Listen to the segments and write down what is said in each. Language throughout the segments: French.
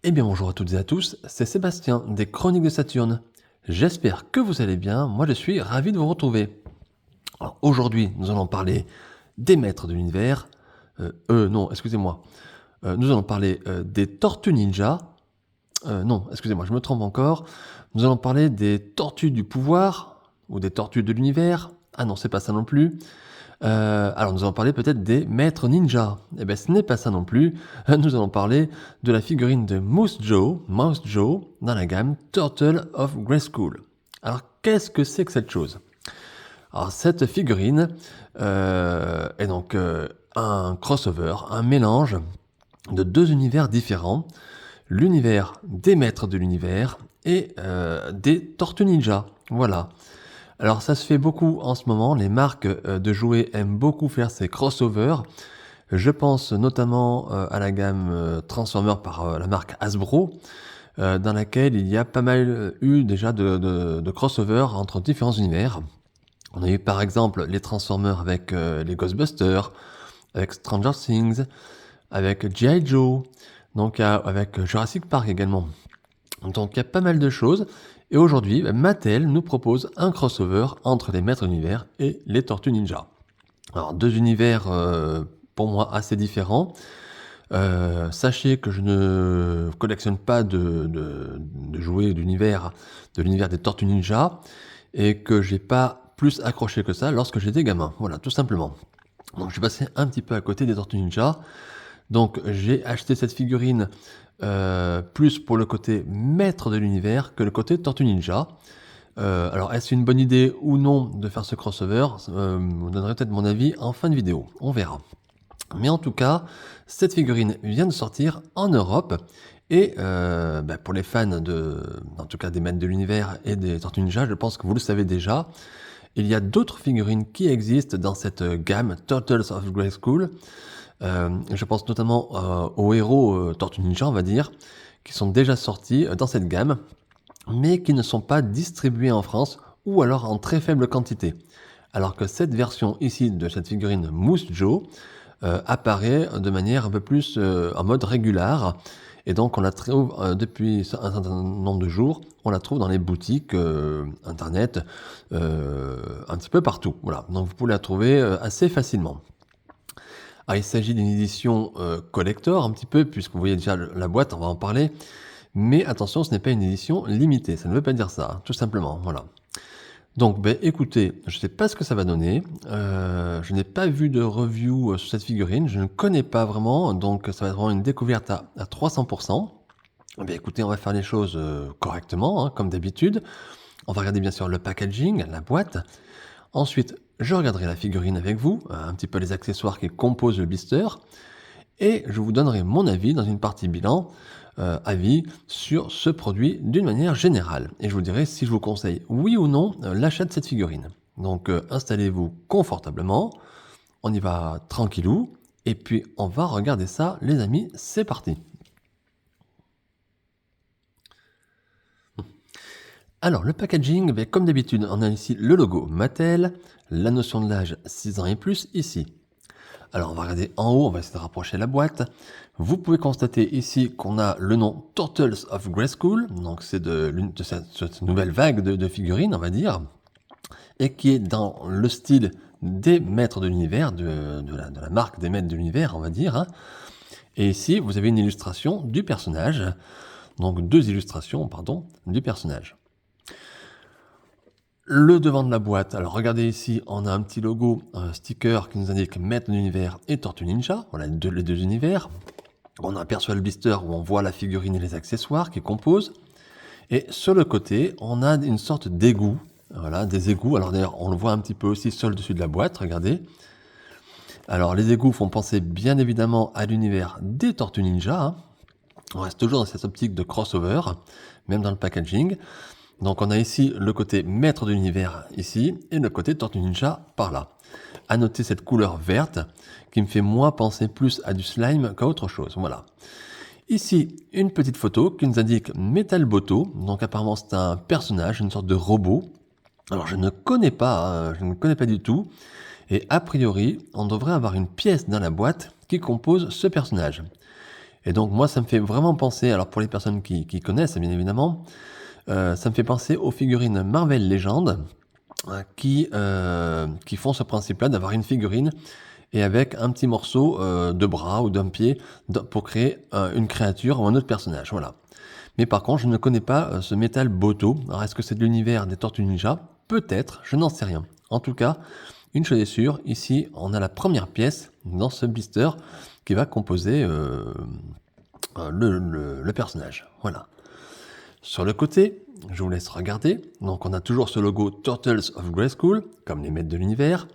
Eh bien bonjour à toutes et à tous, c'est Sébastien des Chroniques de Saturne. J'espère que vous allez bien, moi je suis ravi de vous retrouver. Alors aujourd'hui nous allons parler des maîtres de l'univers, non excusez-moi, nous allons parler des Tortues Ninja, non excusez-moi je me trompe encore, nous allons parler des Tortues du pouvoir, ou des Tortues de l'univers, ah non c'est pas ça non plus. Alors nous allons parler peut-être des maîtres ninja. Eh bien ce n'est pas ça non plus. Nous allons parler de la figurine de Mouse Joe, dans la gamme Turtle of Grayskull. Alors qu'est-ce que c'est que cette chose? Alors cette figurine est donc un crossover, un mélange de deux univers différents. L'univers des maîtres de l'univers et des Tortues Ninja. Voilà. Alors ça se fait beaucoup en ce moment, les marques de jouets aiment beaucoup faire ces crossovers. Je pense notamment à la gamme Transformers par la marque Hasbro, dans laquelle il y a pas mal eu déjà de crossovers entre différents univers. On a eu par exemple les Transformers avec les Ghostbusters, avec Stranger Things, avec G.I. Joe, donc avec Jurassic Park également. Donc il y a pas mal de choses. Et aujourd'hui, Mattel nous propose un crossover entre les maîtres d'univers et les Tortues Ninja. Alors deux univers pour moi assez différents. Sachez que je ne collectionne pas de jouets de l'univers des Tortues Ninja et que j'ai pas plus accroché que ça lorsque j'étais gamin. Voilà, tout simplement. Donc je suis passé un petit peu à côté des Tortues Ninja. Donc j'ai acheté cette figurine plus pour le côté maître de l'univers que le côté Tortue Ninja. Alors est-ce une bonne idée ou non de faire ce crossover? Vous donnerez peut-être mon avis en fin de vidéo, on verra. Mais en tout cas, cette figurine vient de sortir en Europe et pour les fans en tout cas des maîtres de l'univers et des Tortues Ninja, je pense que vous le savez déjà. Il y a d'autres figurines qui existent dans cette gamme Turtles of Grayskull. Je pense notamment aux héros Tortue Ninja, on va dire, qui sont déjà sortis dans cette gamme, mais qui ne sont pas distribués en France ou alors en très faible quantité. Alors que cette version ici de cette figurine Moose Joe apparaît de manière un peu plus en mode régular. Et donc on la trouve depuis un certain nombre de jours, on la trouve dans les boutiques internet, un petit peu partout. Voilà, donc vous pouvez la trouver assez facilement. Alors, il s'agit d'une édition collector un petit peu, puisque vous voyez déjà la boîte, on va en parler. Mais attention, ce n'est pas une édition limitée, ça ne veut pas dire ça, tout simplement, voilà. Donc, écoutez, je ne sais pas ce que ça va donner. Je n'ai pas vu de review sur cette figurine, je ne connais pas vraiment, donc ça va être vraiment une découverte à 300%. Écoutez, on va faire les choses correctement, hein, comme d'habitude. On va regarder bien sûr le packaging, la boîte. Ensuite, je regarderai la figurine avec vous, un petit peu les accessoires qui composent le blister, et je vous donnerai mon avis dans une partie bilan, avis sur ce produit d'une manière générale. Et je vous dirai si je vous conseille oui ou non l'achat de cette figurine. Donc installez-vous confortablement, on y va tranquillou, et puis on va regarder ça les amis, c'est parti. Alors, le packaging, comme d'habitude, on a ici le logo Mattel, la notion de l'âge 6 ans et plus ici. Alors, on va regarder en haut, on va essayer de rapprocher la boîte. Vous pouvez constater ici qu'on a le nom Turtles of Grayskull, donc c'est de cette nouvelle vague de figurines, on va dire, et qui est dans le style des maîtres de l'univers, de la marque des maîtres de l'univers, on va dire. Hein. Et ici, vous avez une illustration du personnage, donc deux illustrations, pardon, du personnage. Le devant de la boîte, alors regardez ici, on a un petit logo, un sticker qui nous indique Maître de l'univers et Tortue Ninja, voilà les deux univers. On aperçoit le blister où on voit la figurine et les accessoires qui composent. Et sur le côté, on a une sorte d'égout, voilà, des égouts. Alors d'ailleurs, on le voit un petit peu aussi sur le dessus de la boîte, regardez. Alors les égouts font penser bien évidemment à l'univers des Tortues Ninja. Hein. On reste toujours dans cette optique de crossover, même dans le packaging. Donc on a ici le côté maître de l'univers ici et le côté Tortue Ninja par là. À noter cette couleur verte qui me fait moi penser plus à du slime qu'à autre chose. Voilà. Ici une petite photo qui nous indique Metal Boto. Donc apparemment c'est un personnage, une sorte de robot. Alors je ne connais pas du tout. Et a priori on devrait avoir une pièce dans la boîte qui compose ce personnage. Et donc moi, ça me fait vraiment penser, alors pour les personnes qui connaissent, bien évidemment, ça me fait penser aux figurines Marvel Legends qui font ce principe-là d'avoir une figurine et avec un petit morceau de bras ou d'un pied pour créer une créature ou un autre personnage. Voilà. Mais par contre, je ne connais pas ce métal Boto. Alors, est-ce que c'est de l'univers des Tortues Ninja? Peut-être, je n'en sais rien. En tout cas, une chose est sûre, ici, on a la première pièce dans ce blister qui va composer le personnage. Voilà. Sur le côté, je vous laisse regarder. Donc, on a toujours ce logo Turtles of Grayskull, comme les maîtres de l'univers.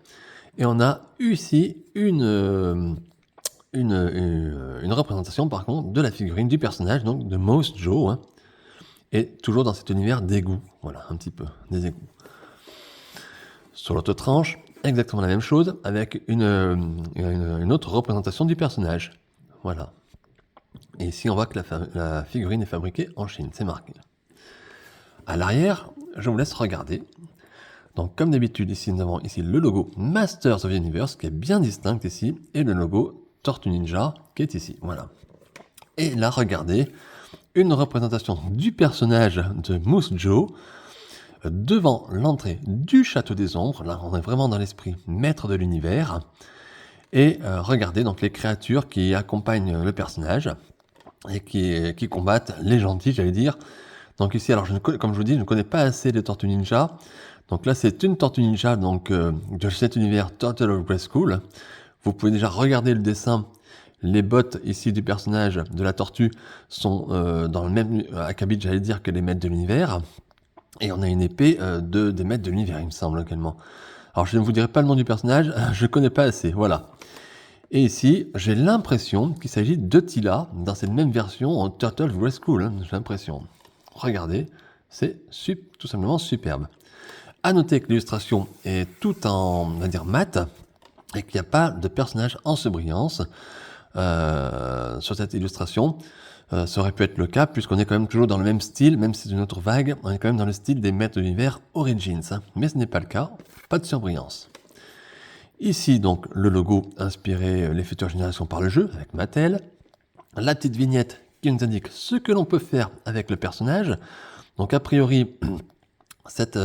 Et on a ici une représentation, par contre, de la figurine du personnage, donc de Mouse Joe, hein, et toujours dans cet univers d'égouts. Voilà, un petit peu, des égouts. Sur l'autre tranche, exactement la même chose, avec une autre représentation du personnage. Voilà. Et ici, on voit que la figurine est fabriquée en Chine, c'est marqué. À l'arrière, je vous laisse regarder. Donc, comme d'habitude, ici, nous avons ici le logo Masters of the Universe, qui est bien distinct ici, et le logo Tortue Ninja, qui est ici. Voilà. Et là, regardez, une représentation du personnage de Moose Joe devant l'entrée du Château des Ombres. Là, on est vraiment dans l'esprit maître de l'univers. Et regardez donc les créatures qui accompagnent le personnage et qui combattent les gentils, j'allais dire. Donc ici, alors comme je vous dis, je ne connais pas assez les Tortues Ninja. Donc là, c'est une Tortue Ninja donc, de cet univers Turtle of Grayskull. Vous pouvez déjà regarder le dessin. Les bottes ici du personnage de la tortue sont dans le même acabit, j'allais dire, que les maîtres de l'univers. Et on a une épée des maîtres de l'univers, il me semble également. Alors je ne vous dirai pas le nom du personnage, je ne connais pas assez, voilà. Et ici, j'ai l'impression qu'il s'agit de Tila, dans cette même version en Turtle of Grayskull, hein, j'ai l'impression. Regardez, c'est tout simplement superbe. À noter que l'illustration est tout en, on va dire, mat, et qu'il n'y a pas de personnage en surbrillance sur cette illustration. Ça aurait pu être le cas, puisqu'on est quand même toujours dans le même style, même si c'est une autre vague, on est quand même dans le style des maîtres de l'univers Origins. Hein. Mais ce n'est pas le cas, pas de surbrillance. Ici, donc, le logo inspiré les futures générations par le jeu, avec Mattel. La petite vignette qui nous indique ce que l'on peut faire avec le personnage. Donc, a priori, cet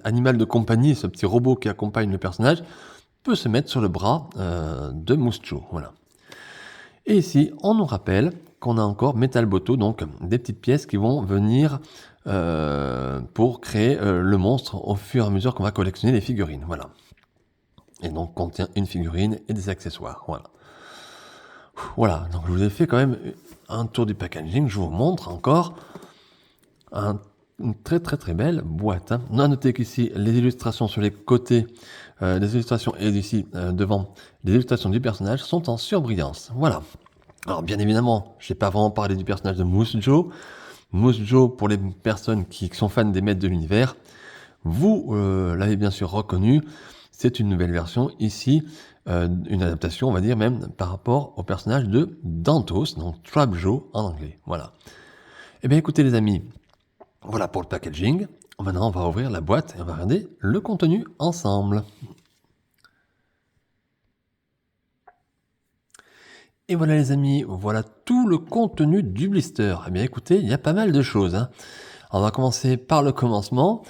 animal de compagnie, ce petit robot qui accompagne le personnage, peut se mettre sur le bras de Moose Joe. Voilà. Et ici, on nous rappelle qu'on a encore Metal Boto, donc des petites pièces qui vont venir pour créer le monstre au fur et à mesure qu'on va collectionner les figurines. Voilà. Et donc contient une figurine et des accessoires. Voilà. Voilà, donc je vous ai fait quand même un tour du packaging. Je vous montre encore une très très très belle boîte. Hein. On a noté qu'ici, les illustrations sur les côtés, les illustrations et ici devant, les illustrations du personnage sont en surbrillance. Voilà. Alors bien évidemment, je n'ai pas vraiment parlé du personnage de Moose Joe. Moose Joe, pour les personnes qui sont fans des maîtres de l'univers, vous l'avez bien sûr reconnu. C'est une nouvelle version ici, une adaptation, on va dire même, par rapport au personnage de Dantos, donc Trap Joe en anglais. Voilà. Eh bien écoutez les amis, voilà pour le packaging. Maintenant on va ouvrir la boîte et on va regarder le contenu ensemble. Et voilà les amis, voilà tout le contenu du blister. Eh bien écoutez, il y a pas mal de choses. Hein. On va commencer par le commencement.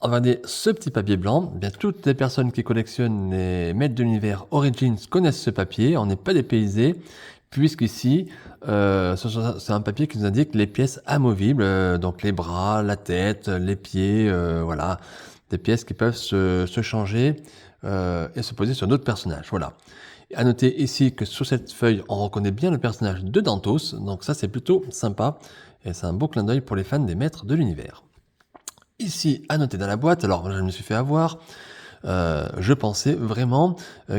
On va regarder ce petit papier blanc. Eh bien, toutes les personnes qui collectionnent les maîtres de l'univers Origins connaissent ce papier. On n'est pas dépaysé, puisqu'ici, c'est un papier qui nous indique les pièces amovibles, donc les bras, la tête, les pieds, voilà, des pièces qui peuvent se changer et se poser sur d'autres personnages. Voilà. À noter ici que sur cette feuille, on reconnaît bien le personnage de Dantos, donc ça c'est plutôt sympa et c'est un beau clin d'œil pour les fans des maîtres de l'univers. Ici, à noter dans la boîte, alors je me suis fait avoir, je pensais vraiment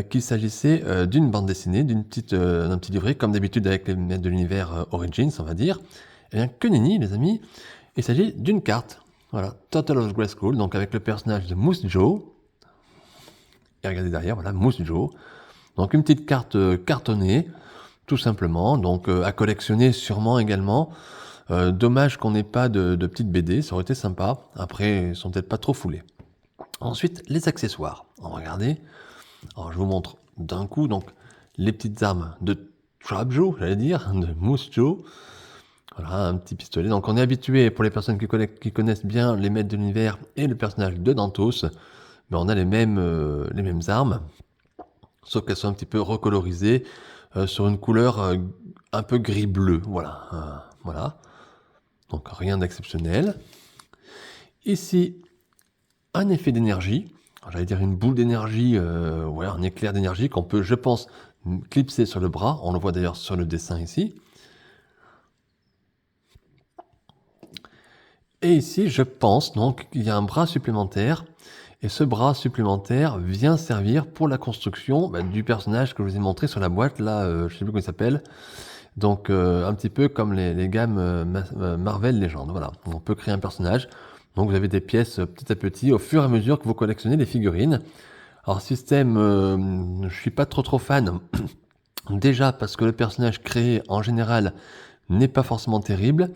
qu'il s'agissait d'une bande dessinée, d'un petit livret, comme d'habitude avec les maîtres de l'univers Origins, on va dire. Eh bien, que nenni, les amis, il s'agit d'une carte. Voilà, Turtle of Grayskull, donc avec le personnage de Moose Joe. Et regardez derrière, voilà, Moose Joe. Donc une petite carte cartonnée, tout simplement, donc à collectionner sûrement également. Dommage qu'on n'ait pas de petites BD, ça aurait été sympa. Après, ils sont peut-être pas trop foulés. Ensuite, les accessoires. On va regarder. Alors, je vous montre d'un coup donc les petites armes de Trap Joe, j'allais dire, de Moose Joe. Voilà, un petit pistolet. Donc on est habitué, pour les personnes qui connaissent bien les maîtres de l'univers et le personnage de Dantos, mais on a les mêmes armes, sauf qu'elles sont un petit peu recolorisées sur une couleur un peu gris-bleu. Voilà. Donc rien d'exceptionnel. Ici, un effet d'énergie. J'allais dire une boule d'énergie, un éclair d'énergie qu'on peut, je pense, clipser sur le bras. On le voit d'ailleurs sur le dessin ici. Et ici, je pense donc qu'il y a un bras supplémentaire. Et ce bras supplémentaire vient servir pour la construction du personnage que je vous ai montré sur la boîte. Là, je ne sais plus comment il s'appelle. Donc, un petit peu comme les gammes Marvel Legends. Voilà, on peut créer un personnage. Donc, vous avez des pièces petit à petit au fur et à mesure que vous collectionnez les figurines. Alors, système, je suis pas trop fan. Déjà parce que le personnage créé, en général, n'est pas forcément terrible.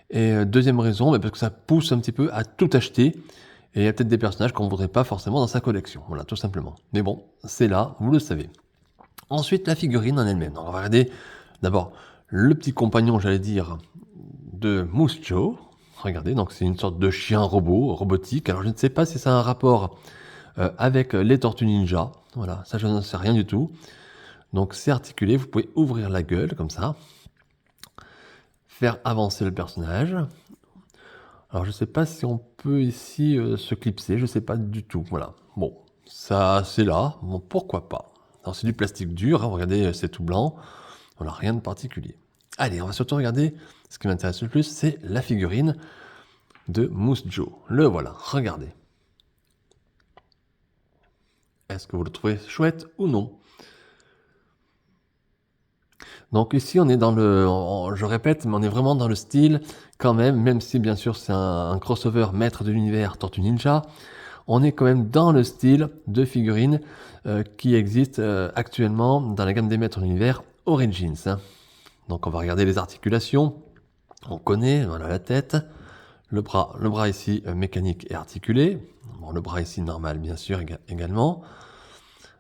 Et deuxième raison, parce que ça pousse un petit peu à tout acheter. Et il y a peut-être des personnages qu'on ne voudrait pas forcément dans sa collection. Voilà, tout simplement. Mais bon, c'est là, vous le savez. Ensuite, la figurine en elle-même. Donc, on va regarder d'abord le petit compagnon, j'allais dire, de Moose Joe. Regardez, donc c'est une sorte de chien robot, robotique. Alors, je ne sais pas si ça a un rapport avec les Tortues Ninja. Voilà, ça, je n'en sais rien du tout. Donc, c'est articulé. Vous pouvez ouvrir la gueule, comme ça. Faire avancer le personnage. Alors, je ne sais pas si on peut ici se clipser. Je ne sais pas du tout. Voilà. Bon, ça, c'est là. Bon, pourquoi pas. Alors, c'est du plastique dur. Hein, regardez, c'est tout blanc. Voilà, rien de particulier. Allez, on va surtout regarder, ce qui m'intéresse le plus, c'est la figurine de Moose Joe. Le voilà, regardez. Est-ce que vous le trouvez chouette ou non? Donc ici, on est dans je répète, mais on est vraiment dans le style quand même si bien sûr c'est un crossover maître de l'univers Tortue Ninja, on est quand même dans le style de figurines qui existe actuellement dans la gamme des maîtres de l'univers Origins. Hein. Donc on va regarder les articulations. On connaît, voilà la tête, le bras ici mécanique et articulé. Bon, le bras ici normal bien sûr également.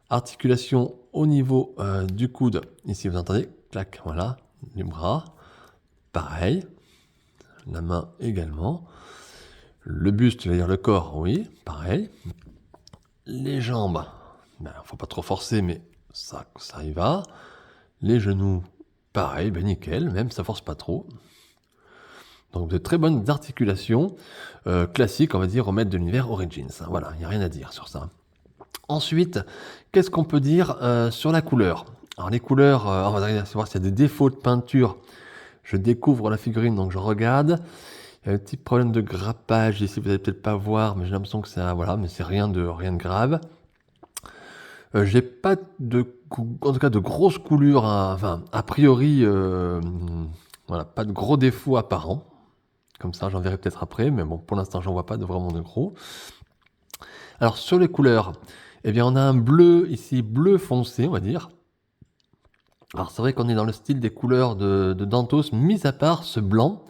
Articulation au niveau du coude, ici vous entendez, clac, voilà, du bras. Pareil, la main également. Le buste, c'est-à-dire le corps, oui, pareil. Les jambes, faut pas trop forcer, mais ça y va. Les genoux, pareil, nickel, même ça force pas trop. Donc de très bonnes articulations classiques, on va dire, au maître de l'univers Origins. Voilà, il n'y a rien à dire sur ça. Ensuite, qu'est-ce qu'on peut dire sur la couleur? Alors les couleurs, on va regarder voir s'il y a des défauts de peinture. Je découvre la figurine, donc je regarde. Il y a un petit problème de grappage ici, vous n'allez peut-être pas voir, mais j'ai l'impression que c'est voilà, mais c'est rien de grave. J'ai pas en tout cas de grosses coulures, enfin a priori, voilà, pas de gros défauts apparents. Comme ça, j'en verrai peut-être après, mais bon, pour l'instant, j'en vois pas vraiment de gros. Alors sur les couleurs, eh bien on a un bleu ici, bleu foncé, on va dire. Alors c'est vrai qu'on est dans le style des couleurs de Dantos, mis à part ce blanc.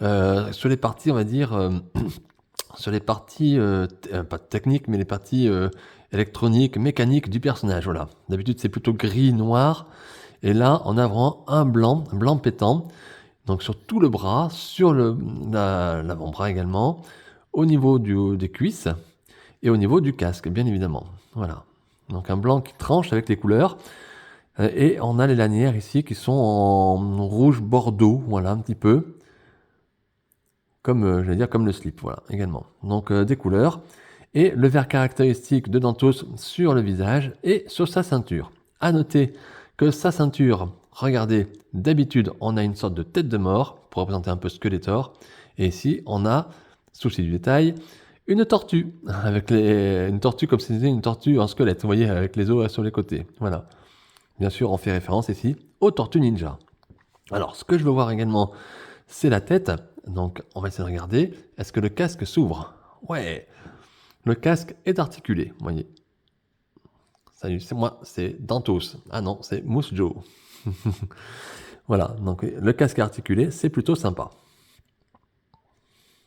Sur les parties, on va dire, sur les parties, pas techniques, mais les parties électroniques, mécaniques du personnage. Voilà. D'habitude, c'est plutôt gris, noir. Et là, on a vraiment un blanc pétant. Donc sur tout le bras, sur l'avant-bras également, au niveau des cuisses et au niveau du casque, bien évidemment. Voilà. Donc un blanc qui tranche avec les couleurs. Et on a les lanières ici qui sont en rouge bordeaux, voilà, un petit peu. Comme, j'allais dire, comme le slip, voilà, également. Donc des couleurs. Et le vert caractéristique de Dantos sur le visage et sur sa ceinture. À noter que sa ceinture, regardez, d'habitude, on a une sorte de tête de mort pour représenter un peu Skeletor. Et ici, on a, souci du détail, une tortue, avec une tortue comme si c'était une tortue en squelette, vous voyez, avec les os sur les côtés. Voilà. Bien sûr, on fait référence ici aux Tortues Ninja. Alors, ce que je veux voir également, c'est la tête. Donc, on va essayer de regarder. Est-ce que le casque s'ouvre? Ouais. Le casque est articulé, vous voyez. Salut, c'est moi, c'est Dantos. Ah non, c'est Moose Joe. Voilà, donc le casque est articulé, c'est plutôt sympa.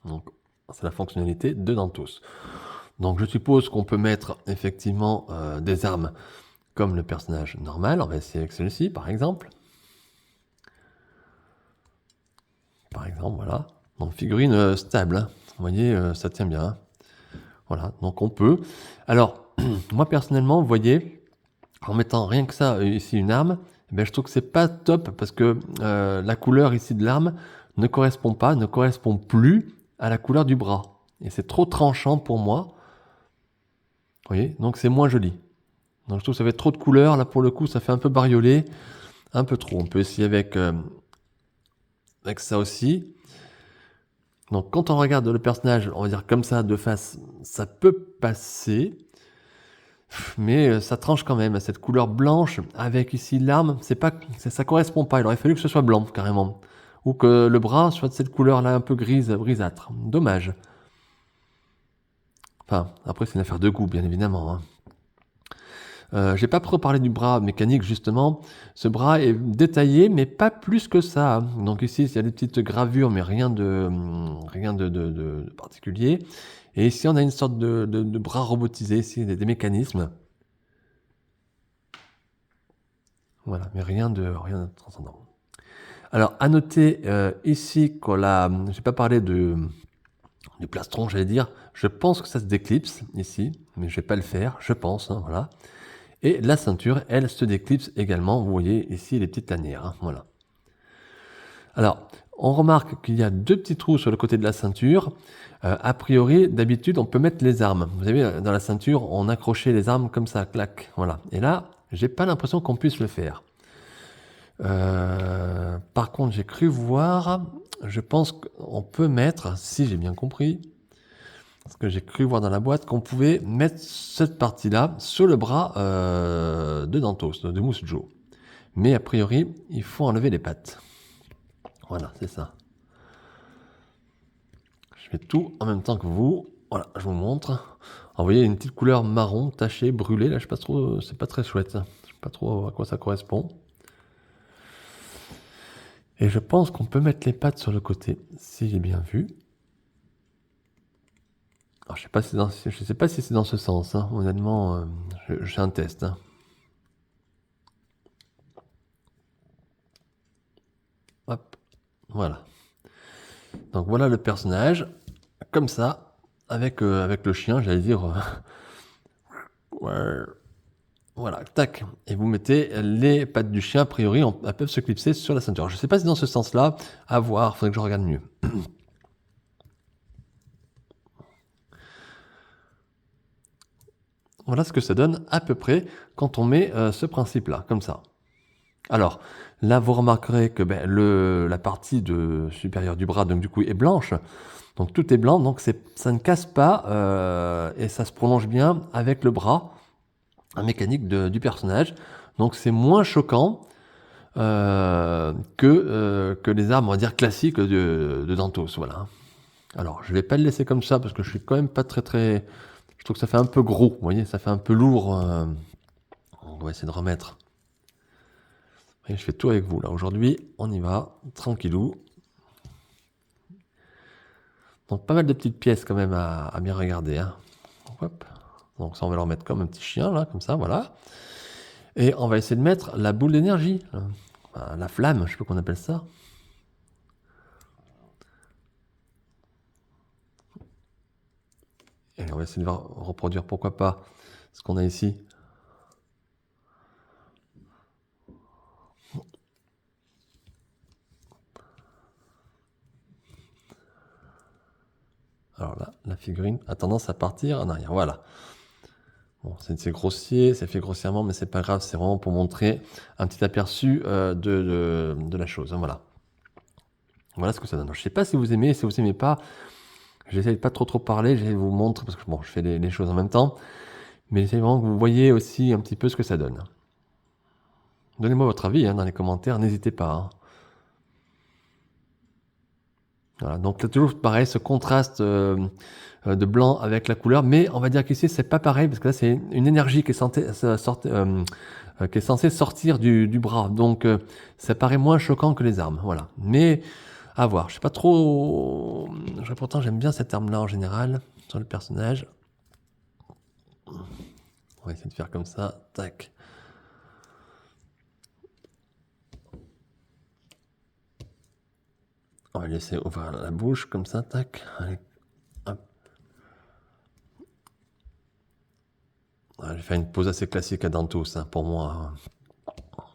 Donc, c'est la fonctionnalité de Dantos. Donc, je suppose qu'on peut mettre effectivement des armes comme le personnage normal. On va essayer avec celui-ci, par exemple. exemple, voilà. Donc figurine stable, hein. Vous voyez, ça tient bien, hein. Voilà, donc on peut. Alors, moi personnellement, vous voyez, en mettant rien que ça, ici une arme, eh ben, je trouve que c'est pas top parce que la couleur ici de l'arme ne correspond plus à la couleur du bras. Et c'est trop tranchant pour moi. Vous voyez, donc c'est moins joli. Donc je trouve que ça fait trop de couleurs. Là, pour le coup, ça fait un peu bariolé, un peu trop. On peut essayer avec ça aussi. Donc quand on regarde le personnage, on va dire comme ça, de face, ça peut passer. Mais ça tranche quand même. Cette couleur blanche avec ici l'arme, ça correspond pas. Il aurait fallu que ce soit blanc carrément. Ou que le bras soit de cette couleur-là un peu grisâtre. Dommage. Enfin, après c'est une affaire de goût, bien évidemment, hein. J'ai pas trop parlé du bras mécanique justement. Ce bras est détaillé, mais pas plus que ça, hein. Donc ici, il y a des petites gravures, mais rien de particulier. Et ici, on a une sorte de bras robotisé, ici, des mécanismes. Voilà, mais rien de transcendant. Alors, à noter ici j'ai pas parlé du plastron, j'allais dire. Je pense que ça se déclipse ici, mais je vais pas le faire, je pense, hein, voilà. Et la ceinture, elle, se déclipse également. Vous voyez ici les petites lanières, hein, voilà. Alors, on remarque qu'il y a deux petits trous sur le côté de la ceinture. A priori, d'habitude, on peut mettre les armes. Vous savez, dans la ceinture, on accrochait les armes comme ça, clac, voilà. Et là, j'ai pas l'impression qu'on puisse le faire. Par contre, j'ai cru voir, je pense qu'on peut mettre, si j'ai bien compris, parce que j'ai cru voir dans la boîte, qu'on pouvait mettre cette partie-là sur le bras de Dantos, de Mousse Joe. Mais a priori, il faut enlever les pattes. Voilà, c'est ça. Je fais tout en même temps que vous. Voilà, je vous montre. Alors, vous voyez une petite couleur marron, tachée, brûlée. Là, je sais pas trop, c'est pas très chouette. Je sais pas trop à quoi ça correspond. Et je pense qu'on peut mettre les pattes sur le côté, si j'ai bien vu. Alors, je sais pas si c'est dans ce sens, hein. Honnêtement, j'ai un test, hein. Hop, voilà. Donc voilà le personnage, comme ça, avec le chien, j'allais dire. Ouais. Voilà, tac. Et vous mettez les pattes du chien, a priori, elles peuvent se clipser sur la ceinture. Je ne sais pas si c'est dans ce sens-là, à voir, il faudrait que je regarde mieux. Voilà ce que ça donne à peu près quand on met ce principe-là, comme ça. Alors, là, vous remarquerez que la partie supérieure du bras, donc du coup, est blanche. Donc tout est blanc, donc ça ne casse pas et ça se prolonge bien avec le bras mécanique du personnage. Donc c'est moins choquant que les armes, on va dire, classiques de Dantos. Voilà. Alors, je vais pas le laisser comme ça parce que je suis quand même pas très. Je trouve que ça fait un peu gros, vous voyez, ça fait un peu lourd. On va essayer de remettre. Et je fais tout avec vous là. Aujourd'hui, on y va, tranquillou. Donc pas mal de petites pièces quand même à bien regarder, hein. Hop. Donc ça, on va leur mettre comme un petit chien là, comme ça, voilà. Et on va essayer de mettre la boule d'énergie, la flamme, je sais pas qu'on appelle ça. Et on va essayer de reproduire, pourquoi pas, ce qu'on a ici. Alors là, la figurine a tendance à partir en arrière, voilà. Bon, c'est grossier, c'est fait grossièrement, mais c'est pas grave, c'est vraiment pour montrer un petit aperçu de la chose, hein, voilà. Voilà ce que ça donne. Je sais pas si vous aimez, si vous aimez pas, j'essaie de pas trop parler, j'essaie de vous montrer, parce que bon, je fais les choses en même temps, mais j'essaie vraiment que vous voyez aussi un petit peu ce que ça donne. Donnez-moi votre avis hein, dans les commentaires, n'hésitez pas, hein. Voilà, donc là, toujours pareil, ce contraste de blanc avec la couleur, mais on va dire qu'ici c'est pas pareil parce que là c'est une énergie qui est censée sortir du bras, donc ça paraît moins choquant que les armes, voilà. Mais à voir, je sais pas trop. Pourtant j'aime bien cette arme-là en général sur le personnage. On va essayer de faire comme ça, tac. On va laisser ouvrir la bouche comme ça, tac. Allez, hop. Je vais faire une pause assez classique à Dantos, hein, pour moi.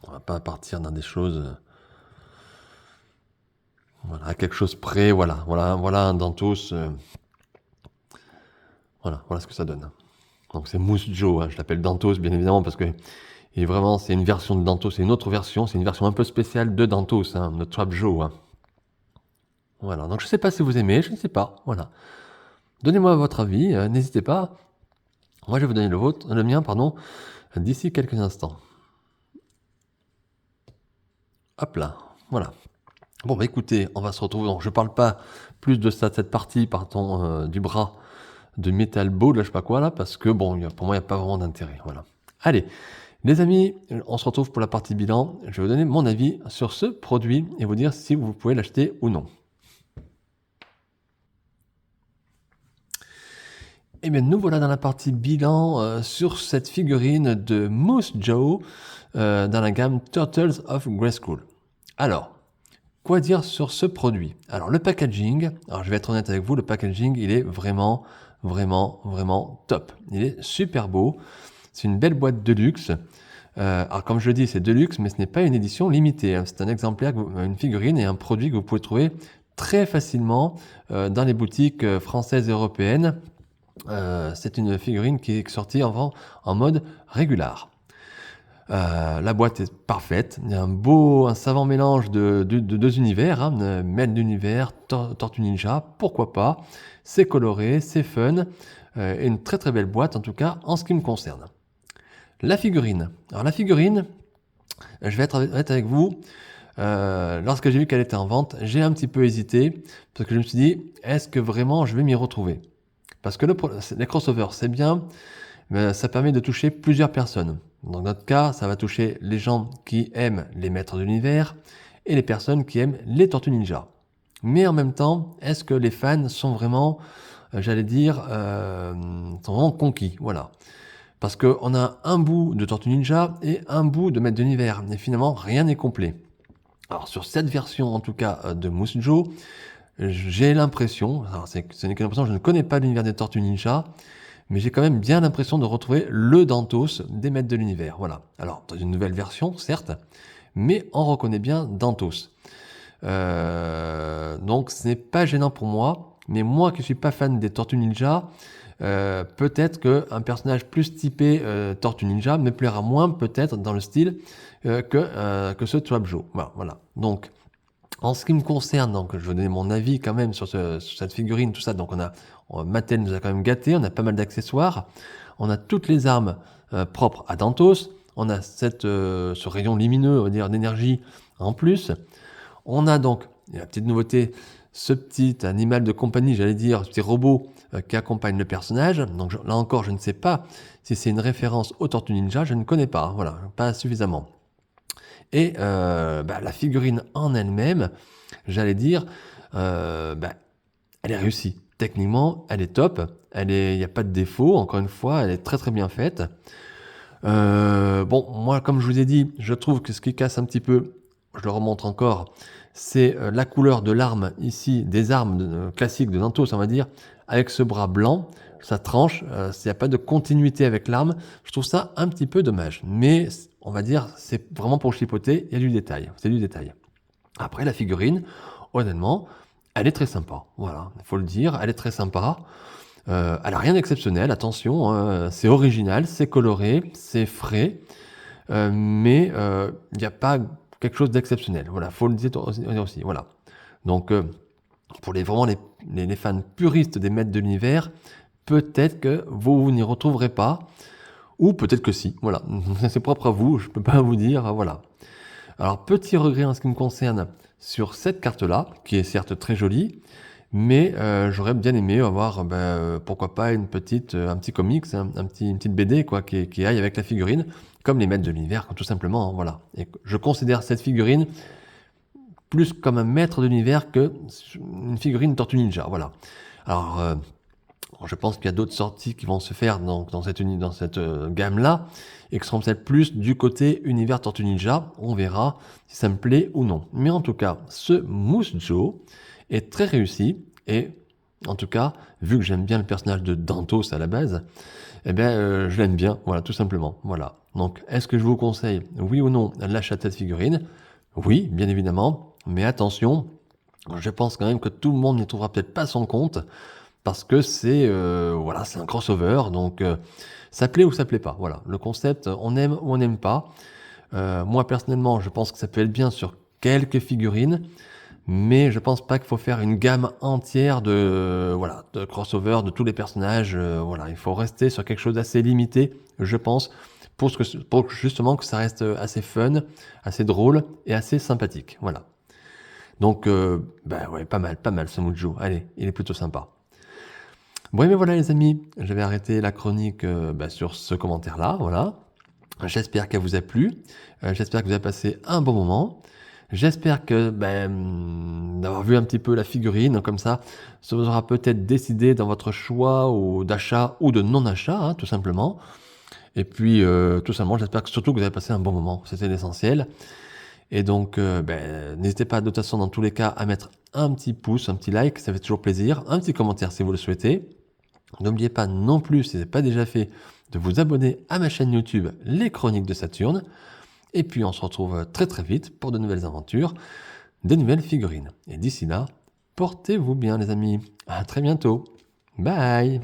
On va pas partir dans des choses... Voilà, quelque chose près, voilà un Dantos. Voilà ce que ça donne. Donc c'est Mousse Joe, hein, je l'appelle Dantos bien évidemment parce que vraiment c'est une version de Dantos, c'est une autre version, c'est une version un peu spéciale de Dantos, hein, de Trap Joe. Hein. Voilà, donc je ne sais pas si vous aimez, je ne sais pas, voilà. Donnez-moi votre avis, n'hésitez pas. Moi je vais vous donner le mien, d'ici quelques instants. Hop là, voilà. Bon bah écoutez, on va se retrouver, donc je parle pas plus de ça, de cette partie, du bras de Metal Ball, là, je sais pas quoi là, parce que bon, pour moi il n'y a pas vraiment d'intérêt, voilà. Allez, les amis, on se retrouve pour la partie bilan. Je vais vous donner mon avis sur ce produit et vous dire si vous pouvez l'acheter ou non. Et bien nous voilà dans la partie bilan sur cette figurine de Mousse Joe dans la gamme Turtles of Grayskull. Alors, quoi dire sur ce produit? Alors le packaging, alors je vais être honnête avec vous, le packaging il est vraiment top. Il est super beau, c'est une belle boîte de luxe. Alors comme je le dis, c'est de luxe, mais ce n'est pas une édition limitée. Hein. C'est un exemplaire, une figurine et un produit que vous pouvez trouver très facilement dans les boutiques françaises et européennes. C'est une figurine qui est sortie en mode régular. La boîte est parfaite. Il y a un savant mélange de deux univers, hein, Maître d'univers, Tortue Ninja, pourquoi pas. C'est coloré, c'est fun, et une très belle boîte en tout cas en ce qui me concerne. La figurine. Alors la figurine, je vais être honnête avec vous, lorsque j'ai vu qu'elle était en vente, j'ai un petit peu hésité, parce que je me suis dit, est-ce que vraiment je vais m'y retrouver? Parce que les crossovers, c'est bien, mais ça permet de toucher plusieurs personnes. Dans notre cas, ça va toucher les gens qui aiment les maîtres de l'univers et les personnes qui aiment les Tortues Ninja. Mais en même temps, est-ce que les fans sont vraiment, sont vraiment conquis? Voilà. Parce qu'on a un bout de Tortue Ninja et un bout de Maître de l'Univers. Et finalement, rien n'est complet. Alors sur cette version, en tout cas, de Mousse Joe, j'ai l'impression, ce n'est que l'impression, je ne connais pas l'univers des Tortues Ninja, mais j'ai quand même bien l'impression de retrouver le Dantos des Maîtres de l'Univers. Voilà. Alors, dans une nouvelle version, certes, mais on reconnaît bien Dantos. Donc, ce n'est pas gênant pour moi, mais moi qui ne suis pas fan des Tortues Ninja, peut-être qu'un personnage plus typé Tortue Ninja me plaira moins peut-être dans le style que ce Trap Joe. Voilà. Donc, en ce qui me concerne, donc, je vais donner mon avis quand même sur cette figurine, tout ça. Donc, Mattel nous a quand même gâté, on a pas mal d'accessoires, on a toutes les armes propres à Dantos, on a ce rayon lumineux, on va dire, d'énergie en plus. On a donc, la petite nouveauté, ce petit animal de compagnie, j'allais dire, ce petit robot qui accompagne le personnage. Donc là encore, je ne sais pas si c'est une référence aux Tortues Ninja, je ne connais pas, voilà, pas suffisamment. Et la figurine en elle-même, j'allais dire, elle est réussie. Techniquement, elle est top, il n'y a pas de défaut, encore une fois, elle est très bien faite. Moi, comme je vous ai dit, je trouve que ce qui casse un petit peu, je le remontre encore, c'est la couleur de l'arme ici, des armes classiques de Dantos, on va dire, avec ce bras blanc, ça tranche, il n'y a pas de continuité avec l'arme, je trouve ça un petit peu dommage. Mais, on va dire, c'est vraiment pour chipoter, il y a du détail, c'est du détail. Après, la figurine, honnêtement, elle est très sympa, voilà, il faut le dire, elle est très sympa. Elle n'a rien d'exceptionnel, attention, hein, c'est original, c'est coloré, c'est frais, mais il n'y a pas quelque chose d'exceptionnel. Voilà, faut le dire aussi. Voilà. Donc, pour vraiment les fans puristes des Maîtres de l'Univers, peut-être que vous n'y retrouverez pas, ou peut-être que si. Voilà, c'est propre à vous, je peux pas vous dire. Voilà. Alors, petit regret en ce qui me concerne sur cette carte-là, qui est certes très jolie, mais j'aurais bien aimé avoir, pourquoi pas, un petit comics, une petite BD quoi, qui aille avec la figurine, comme les Maîtres de l'Univers, tout simplement. Hein, voilà. Et je considère cette figurine plus comme un Maître de l'Univers qu'une figurine Tortue Ninja. Voilà. Alors, je pense qu'il y a d'autres sorties qui vont se faire dans cette gamme-là, et qui seront peut-être plus du côté univers Tortue Ninja. On verra si ça me plaît ou non. Mais en tout cas, ce Mousse Joe est très réussi. Et en tout cas, vu que j'aime bien le personnage de Dantos à la base, eh bien, je l'aime bien, voilà, tout simplement. Voilà. Donc, est-ce que je vous conseille, oui ou non, l'achat de cette figurine? Oui, bien évidemment, mais attention, je pense quand même que tout le monde n'y trouvera peut-être pas son compte, parce que voilà, c'est un crossover, donc ça plaît ou ça plaît pas. Voilà, le concept, on aime ou on n'aime pas. Moi, personnellement, je pense que ça peut être bien sur quelques figurines, mais je pense pas qu'il faut faire une gamme entière voilà, de crossover de tous les personnages. Voilà, il faut rester sur quelque chose d'assez limité, je pense, pour justement que ça reste assez fun, assez drôle et assez sympathique. Voilà. Donc, bah ouais, pas mal ce Mujo. Allez, il est plutôt sympa. Bon, mais voilà les amis, je vais arrêter la chronique sur ce commentaire-là, voilà. J'espère qu'elle vous a plu, j'espère que vous avez passé un bon moment. J'espère que d'avoir vu un petit peu la figurine comme ça vous aura peut-être décidé dans votre choix ou d'achat ou de non-achat, hein, tout simplement. Et puis, tout simplement, j'espère que surtout que vous avez passé un bon moment, c'était l'essentiel. Et donc, n'hésitez pas de toute façon dans tous les cas à mettre un petit pouce, un petit like, ça fait toujours plaisir, un petit commentaire si vous le souhaitez. N'oubliez pas non plus, si ce n'est pas déjà fait, de vous abonner à ma chaîne YouTube Les Chroniques de Saturne. Et puis on se retrouve très très vite pour de nouvelles aventures, des nouvelles figurines. Et d'ici là, portez-vous bien les amis. À très bientôt. Bye.